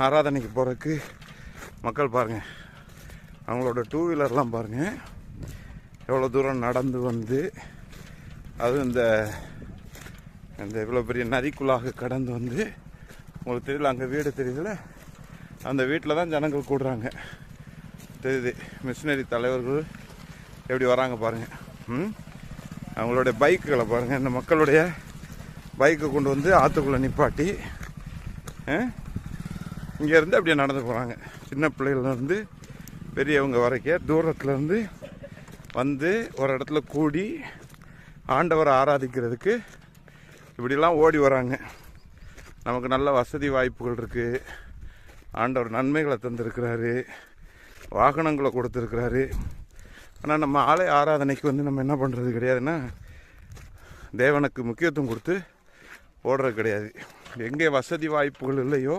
ஆராதனைக்கு போகிறதுக்கு மக்கள் பாருங்கள், அவங்களோட டூ வீலர்லாம் பாருங்கள் எவ்வளோ தூரம் நடந்து வந்து, அதுவும் இந்த இவ்வளோ பெரிய நதிக்குள்ளாக கடந்து வந்து, உங்களுக்கு தெரியல அங்கே வீடு தெரியுதுல, அந்த வீட்டில் தான் ஜனங்கள் கூடுறாங்க தெரியுது. மிஷினரி தலைவர்கள் எப்படி வராங்க பாருங்கள். அவங்களுடைய பைக்குகளை பாருங்கள், இந்த மக்களுடைய பைக்கை கொண்டு வந்து ஆற்றுக்குள்ளே நிப்பாட்டி இங்கேருந்து அப்படியே நடந்து போகிறாங்க. சின்ன பிள்ளைகள்லேருந்து பெரியவங்க வரைக்கும் தூரத்துலேருந்து வந்து ஒரு இடத்துல கூடி ஆண்டவரை ஆராதிக்கிறதுக்கு இப்படிலாம் ஓடி வராங்க. நமக்கு நல்ல வசதி வாய்ப்புகள் இருக்குது, ஆண்டவர் நன்மைகளை தந்திருக்கிறாரு, வாகனங்களை கொடுத்துருக்கிறாரு. ஆனால் நம்ம ஆலய ஆராதனைக்கு வந்து நம்ம என்ன பண்ணுறது கிடையாதுன்னா, தேவனுக்கு முக்கியத்துவம் கொடுத்து ஓடுறது கிடையாது. எங்கே வசதி வாய்ப்புகள் இல்லையோ